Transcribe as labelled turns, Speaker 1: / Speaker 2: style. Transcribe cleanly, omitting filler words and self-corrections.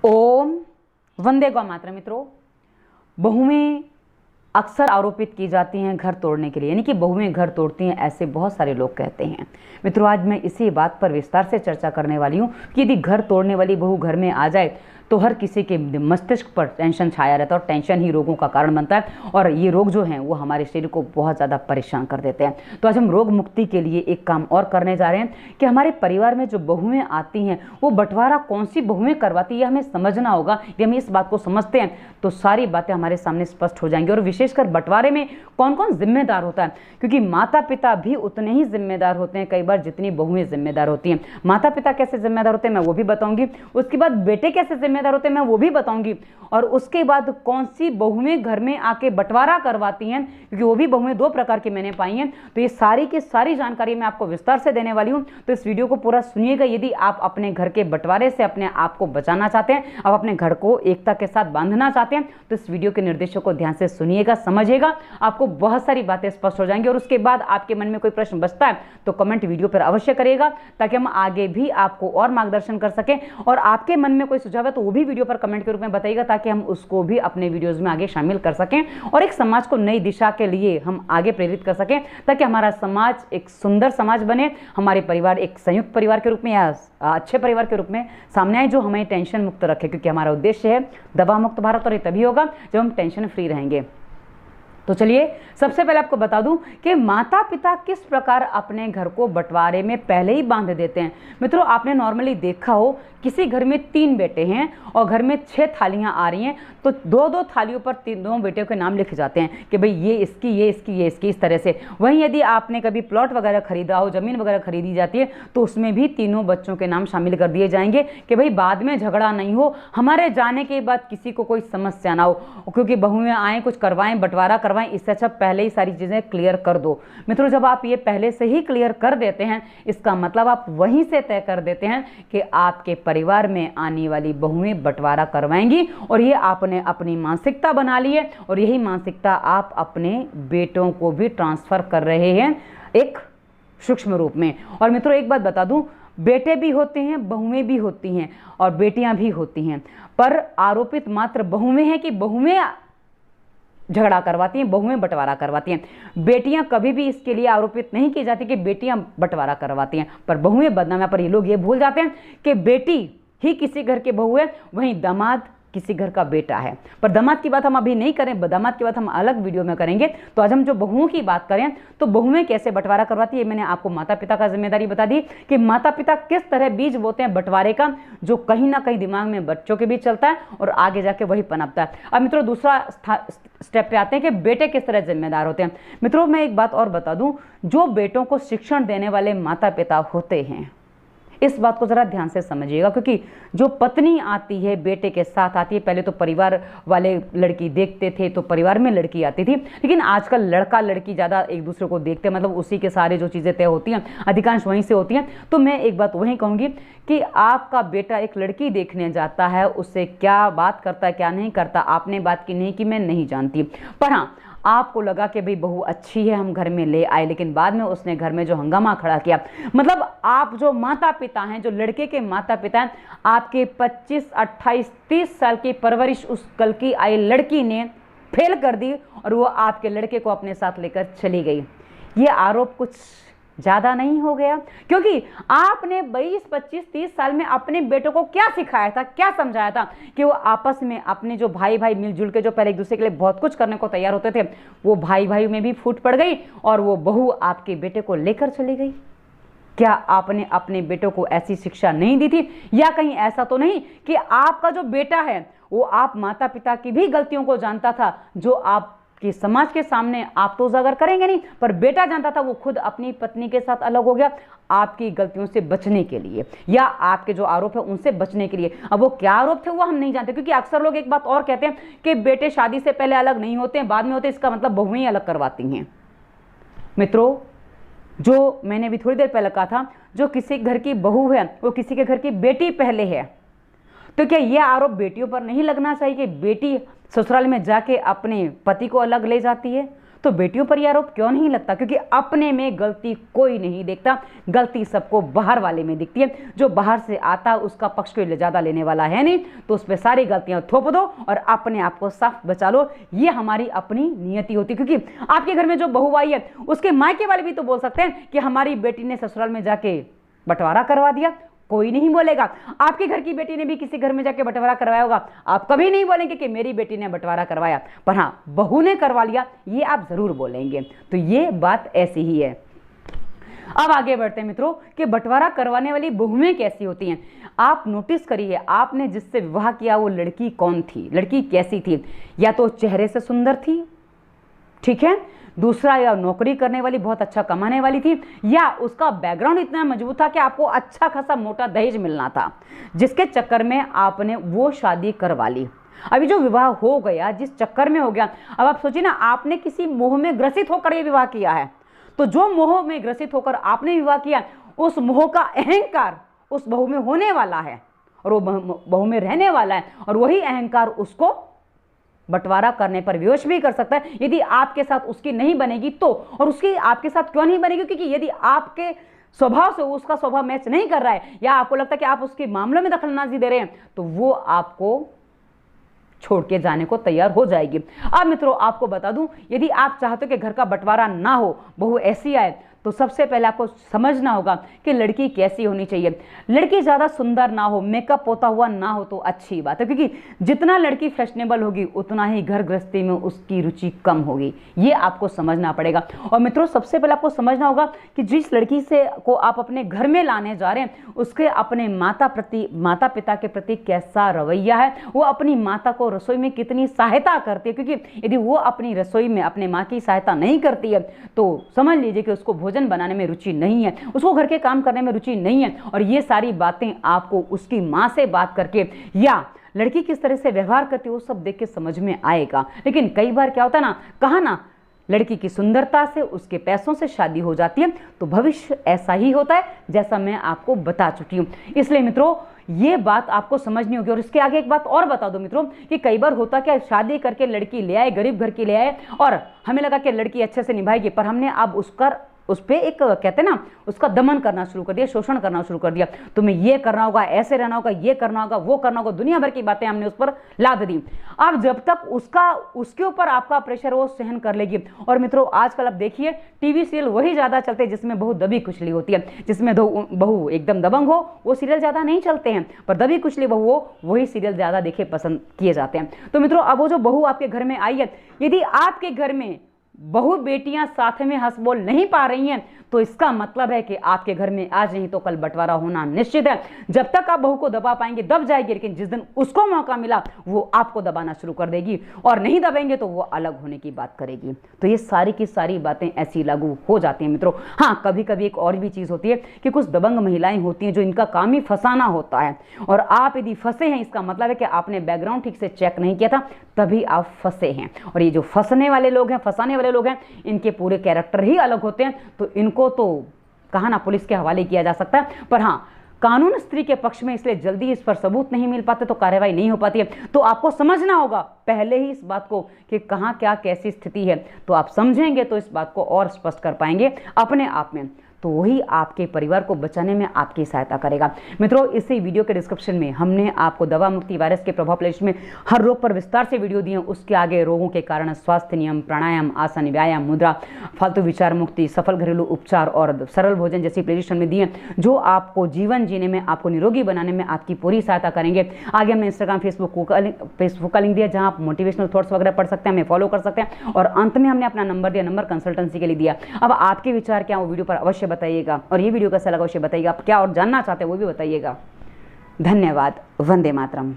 Speaker 1: ओम वंदे गौ मातरम। मित्रों, बहुएं अक्सर आरोपित की जाती हैं घर तोड़ने के लिए, यानी कि बहुएं घर तोड़ती हैं, ऐसे बहुत सारे लोग कहते हैं। मित्रों, आज मैं इसी बात पर विस्तार से चर्चा करने वाली हूँ कि यदि घर तोड़ने वाली बहू घर में आ जाए तो हर किसी के मस्तिष्क पर टेंशन छाया रहता है और टेंशन ही रोगों का कारण बनता है और ये रोग जो हैं वो हमारे शरीर को बहुत ज़्यादा परेशान कर देते हैं। तो आज हम रोग मुक्ति के लिए एक काम और करने जा रहे हैं कि हमारे परिवार में जो बहुएं आती हैं वो बंटवारा कौन सी बहुएं करवाती है, हमें समझना होगा। यदि हम इस बात को समझते हैं तो सारी बातें हमारे सामने स्पष्ट हो जाएंगी। और विशेषकर बंटवारे में कौन कौन जिम्मेदार होता है, क्योंकि माता पिता भी उतने ही जिम्मेदार होते हैं कई बार जितनी बहुएं जिम्मेदार होती हैं। माता पिता कैसे जिम्मेदार होते हैं मैं वो भी बताऊंगी, उसके बाद बेटे कैसे जिम्मेदार होते हैं मैं वो भी बताऊंगी, और उसके बाद कौन सी बहुएं घर में आके बंटवारा करवाती हैं, क्योंकि वो भी बहुएं दो प्रकार की मैंने पाई हैं। तो ये सारी की सारी जानकारी मैं आपको विस्तार से देने वाली हूं, तो इस वीडियो को पूरा सुनिएगा। यदि आप अपने घर के बंटवारे से अपने आप को बचाना चाहते हैं, आप अपने घर को एकता के साथ बांधना चाहते हैं, तो इस वीडियो के निर्देशों को ध्यान से सुनिएगा, समझिएगा, आपको बहुत सारी बातें स्पष्ट हो जाएंगी। और उसके बाद आपके मन में कोई प्रश्न बचता है तो कमेंट वीडियो पर अवश्य करिएगा, ताकि हम आगे भी आपको और मार्गदर्शन कर सकें। और आपके मन में कोई सुझाव है तो वो भी वीडियो पर कमेंट के रूप में बताइएगा, ताकि हम उसको भी अपने वीडियोज में आगे शामिल कर सकें और एक समाज को नई दिशा के लिए हम आगे प्रेरित कर सकें, ताकि हमारा समाज एक सुंदर समाज बने, हमारे परिवार एक संयुक्त परिवार के रूप में या अच्छे परिवार के रूप में सामने आए, जो हमें टेंशन मुक्त रखे। क्योंकि हमारा उद्देश्य है दवा मुक्त भारत, और ये तभी होगा जब हम टेंशन फ्री रहेंगे। तो चलिए सबसे पहले आपको बता दूं कि माता पिता किस प्रकार अपने घर को बंटवारे में पहले ही बांध देते हैं। मित्रों, आपने नॉर्मली देखा हो किसी घर में 3 बेटे हैं और घर में 6 थालियां आ रही हैं, तो 2-2 थालियों पर 3 बेटियों के नाम लिखे जाते हैं कि भाई ये इसकी, ये इसकी, ये इसकी, इस तरह से। वहीं यदि आपने कभी प्लॉट वगैरह खरीदा हो, जमीन वगैरह खरीदी जाती है, तो उसमें भी तीनों बच्चों के नाम शामिल कर दिए जाएंगे कि भाई बाद में झगड़ा नहीं हो, हमारे जाने के बाद किसी को कोई समस्या ना हो, क्योंकि बहुएं आए कुछ करवाएं, बंटवारा करवाएं, इससे अच्छा पहले ही सारी चीजें क्लियर कर दो। मित्रों, जब आप ये पहले से ही क्लियर कर देते हैं, इसका मतलब आप वहीं से तय कर देते हैं कि आपके परिवार में आने वाली बहुएं बंटवारा करवाएंगी, और ये आपने अपनी मानसिकता बना ली है, और यही मानसिकता आप अपने बेटों को भी ट्रांसफर कर रहे हैं एक सूक्ष्म रूप में। और मित्रों, एक बात बता दूं, बेटे भी होते हैं, बहुएं भी होती हैं और बेटियां भी होती हैं, पर आरोपित मात्र बहुएं हैं कि बहुएं झगड़ा करवाती हैं, बहुएं बंटवारा करवाती हैं। बेटियां कभी भी इसके लिए आरोपित नहीं की जाती कि बेटियां बंटवारा करवाती हैं, पर बहुएं बदनाम। पर ये लोग ये भूल जाते हैं कि बेटी ही किसी घर के बहू है, वहीं दामाद किसी घर का बेटा है। पर दामाद की बात हम अभी नहीं करें, दामाद की बात हम अलग वीडियो में करेंगे। तो आज हम जो बहुओं की बात करें तो बहुएं कैसे बंटवारा करवाती है, मैंने आपको माता पिता का जिम्मेदारी बता दी कि माता पिता किस तरह बीज बोते हैं बंटवारे का, जो कहीं ना कहीं दिमाग में बच्चों के बीच चलता है और आगे जाके वही पनपता है। अब मित्रों, दूसरा स्टेप पे आते हैं कि बेटे किस तरह जिम्मेदार होते हैं। मित्रों, मैं एक बात और बता दूं, जो बेटों को शिक्षण देने वाले माता पिता होते हैं, इस बात को जरा ध्यान से समझिएगा, क्योंकि जो पत्नी आती है बेटे के साथ आती है, पहले तो परिवार वाले लड़की देखते थे तो परिवार में लड़की आती थी, लेकिन आजकल लड़का लड़की ज़्यादा एक दूसरे को देखते हैं, मतलब उसी के सारे जो चीज़ें तय होती हैं अधिकांश वहीं से होती हैं। तो मैं एक बात वहीं कहूँगी कि आपका बेटा एक लड़की देखने जाता है, उससे क्या बात करता है क्या नहीं करता, आपने बात की नहीं कि मैं नहीं जानती, पर हाँ आपको लगा कि भाई बहू अच्छी है, हम घर में ले आए, लेकिन बाद में उसने घर में जो हंगामा खड़ा किया, मतलब आप जो माता पिता हैं, जो लड़के के माता पिता हैं, आपके 25, 28, 30 साल की परवरिश उस कल की आई लड़की ने फेल कर दी और वो आपके लड़के को अपने साथ लेकर चली गई। ये आरोप कुछ ज़्यादा नहीं हो गया? क्योंकि आपने 20, 25, 30 साल में अपने बेटों को क्या सिखाया था, क्या समझाया था कि वो आपस में अपने जो भाई भाई मिलजुल के जो पहले एक दूसरे के लिए बहुत कुछ करने को तैयार होते थे, वो भाई भाई में भी फूट पड़ गई और वो बहू आपके बेटे को लेकर चली गई। क्या आपने अपने बेटों को ऐसी शिक्षा नहीं दी थी? या कहीं ऐसा तो नहीं कि आपका जो बेटा है वो आप माता पिता की भी गलतियों को जानता था, जो आप कि समाज के सामने आप तो उजागर करेंगे नहीं, पर बेटा जानता था, वो खुद अपनी पत्नी के साथ अलग हो गया आपकी गलतियों से बचने के लिए, या आपके जो आरोप है उनसे बचने के लिए। अब वो क्या आरोप थे वो हम नहीं जानते, क्योंकि अक्सर लोग एक बात और कहते हैं कि बेटे शादी से पहले अलग नहीं होते हैं, बाद में होते, इसका मतलब बहुएं अलग करवाती हैं। मित्रों, जो मैंने अभी थोड़ी देर पहले कहा था, जो किसी घर की बहू है वो किसी के घर की बेटी पहले है, तो क्या यह आरोप बेटियों पर नहीं लगना चाहिए कि बेटी ससुराल में जाके अपने पति को अलग ले जाती है? तो बेटियों पर यह आरोप क्यों नहीं लगता? क्योंकि अपने में गलती कोई नहीं देखता, गलती सबको बाहर वाले में दिखती है। जो बाहर से आता उसका पक्ष कोई ज़्यादा लेने वाला है नहीं, तो उस पर सारी गलतियां थोप दो और अपने आप को साफ बचा लो। ये हमारी अपनी नियति होती है। क्योंकि आपके घर में जो बहू आई है उसके मायके वाले भी तो बोल सकते हैं कि हमारी बेटी ने ससुराल में जाके बंटवारा करवा दिया, कोई नहीं बोलेगा। आपके घर की बेटी ने भी किसी घर में जाके बंटवारा करवाया होगा, आप कभी नहीं बोलेंगे कि मेरी बेटी ने बंटवारा करवाया, पर हाँ बहू ने करवा लिया ये आप जरूर बोलेंगे। तो ये बात ऐसी ही है। अब आगे बढ़ते हैं मित्रों कि बंटवारा करवाने वाली बहुएं कैसी होती हैं। आप नोटिस करिए, आपने जिससे विवाह किया वो लड़की कौन थी, लड़की कैसी थी? या तो चेहरे से सुंदर थी, ठीक है, दूसरा या नौकरी करने वाली, बहुत अच्छा कमाने वाली थी, या उसका बैकग्राउंड इतना मजबूत था कि आपको अच्छा खासा मोटा दहेज मिलना था, जिसके चक्कर में आपने वो शादी करवा ली। अभी जो विवाह हो गया, जिस चक्कर में हो गया, अब आप सोचिए ना, आपने किसी मोह में ग्रसित होकर ये विवाह किया है, तो जो मोह में ग्रसित होकर आपने विवाह किया, उस मोह का अहंकार उस बहू में होने वाला है और वो बहू में रहने वाला है, और वही अहंकार उसको बंटवारा करने पर विवश भी कर सकता है। यदि आपके साथ उसकी नहीं बनेगी तो, और उसकी आपके साथ क्यों नहीं बनेगी? क्योंकि यदि आपके स्वभाव से उसका स्वभाव मैच नहीं कर रहा है, या आपको लगता है कि आप उसके मामलों में दखलंदाजी दे रहे हैं, तो वो आपको छोड़ के जाने को तैयार हो जाएगी। अब मित्रों आपको बता दूं, यदि आप चाहते हो कि घर का बंटवारा ना हो, बहू ऐसी आए, तो सबसे पहले आपको समझना होगा कि लड़की कैसी होनी चाहिए। लड़की ज़्यादा सुंदर ना हो, मेकअप होता हुआ ना हो तो अच्छी बात है, क्योंकि जितना लड़की फैशनेबल होगी उतना ही घर गृहस्थी में उसकी रुचि कम होगी। ये आपको समझना पड़ेगा। और मित्रों सबसे पहले आपको समझना होगा कि जिस लड़की से को आप अपने घर में लाने जा रहे हैं, उसके अपने माता पिता के प्रति कैसा रवैया है, वो अपनी माता को रसोई में कितनी सहायता करती है। क्योंकि यदि वो अपनी रसोई में अपने माँ की सहायता नहीं करती है तो समझ लीजिए कि उसको भोजन बनाने में रुचि नहीं है, उसको घर के काम करने में रुचि नहीं है। और ये सारी बातें आपको उसकी माँ से बात करके, या लड़की किस तरह से व्यवहार करती है, वो सब देख के समझ में आएगा। लेकिन कई बार क्या होता है ना, कहा ना, लड़की की सुंदरता से, उसके पैसों से शादी हो जाती है, तो भविष्य ऐसा ही होता है जैसा मैं आपको बता चुकी हूँ। इसलिए मित्रों ये बात आपको समझनी होगी। और इसके आगे एक बात और बता दो मित्रों कि कई बार होता क्या, शादी करके लड़की ले आए, गरीब घर की ले आए, और हमें लगा कि लड़की अच्छे से निभाएगी, पर हमने अब उस पर एक कहते हैं ना, उसका दमन करना शुरू कर दिया, शोषण करना शुरू कर दिया। तुम्हें ये करना होगा, ऐसे रहना होगा, ये करना होगा, वो करना होगा, दुनिया भर की बातें हमने उस पर लाद दी। अब जब तक उसके ऊपर आपका प्रेशर वो सहन कर लेगी। और मित्रों आजकल आप देखिए टीवी सीरियल वही ज़्यादा चलते हैं जिसमें बहू दबी कुचली होती है, जिसमें बहू एकदम दबंग हो, वो सीरियल ज़्यादा नहीं चलते हैं, पर दबी कुचली बहू हो वही सीरियल ज़्यादा देखे पसंद किए जाते हैं। तो मित्रों अब वो जो बहू आपके घर में आई है, यदि आपके घर में बहु बेटियां साथ में हंस बोल नहीं पा रही हैं, तो इसका मतलब है कि आपके घर में आज नहीं तो कल बंटवारा होना निश्चित है। जब तक आप बहू को दबा पाएंगे दब जाएगी, लेकिन जिस दिन उसको मौका मिला वो आपको दबाना शुरू कर देगी, और नहीं दबेंगे तो वो अलग होने की बात करेगी। तो ये सारी की सारी बातें ऐसी लागू हो जाती हैं मित्रों। हाँ, कभी कभी एक और भी चीज़ होती है कि कुछ दबंग महिलाएं होती हैं जो इनका काम ही फंसाना होता है, और आप यदि फंसे हैं इसका मतलब है कि आपने बैकग्राउंड ठीक से चेक नहीं किया था, तभी आप फंसे हैं। और ये जो फंसने वाले लोग हैं, फंसाने वाले लोग हैं, इनके पूरे कैरेक्टर ही अलग होते हैं। तो इनको तो कहा ना पुलिस के हवाले किया जा सकता है, पर हाँ कानून स्त्री के पक्ष में, इसलिए जल्दी इस पर सबूत नहीं मिल पाते तो कार्रवाई नहीं हो पाती है। तो आपको समझना होगा पहले ही इस बात को कि कहाँ क्या कैसी स्थिति है, तो आप समझेंगे तो इस बात को और स्पष्ट कर पाएंगे अपने आप में, तो वही आपके परिवार को बचाने में आपकी सहायता करेगा। मित्रों इसी वीडियो के डिस्क्रिप्शन में हमने आपको दवा मुक्ति वायरस के प्रभाव प्लेलिस्ट में हर रोग पर विस्तार से वीडियो दिए हैं। उसके आगे रोगों के कारण, स्वास्थ्य नियम, प्राणायाम, आसन, व्यायाम, मुद्रा, फालतू विचार मुक्ति, सफल घरेलू उपचार और सरल भोजन जैसी प्लेलिस्ट में दिए हैं, जो आपको जीवन जीने में, आपको निरोगी बनाने में आपकी पूरी सहायता करेंगे। आगे हमने इंस्टाग्राम, फेसबुक का लिंक दिया जहाँ आप मोटिवेशनल थॉट्स वगैरह पढ़ सकते हैं, हमें फॉलो कर सकते हैं। और अंत में हमने अपना नंबर दिया, नंबर कंसल्टेंसी के लिए दिया। अब आपके विचार क्या वो वीडियो पर अवश्य बताइएगा, और ये वीडियो कैसा लगा अवश्य बताइएगा। आप क्या और जानना चाहते हैं वो भी बताइएगा। धन्यवाद। वंदे मातरम।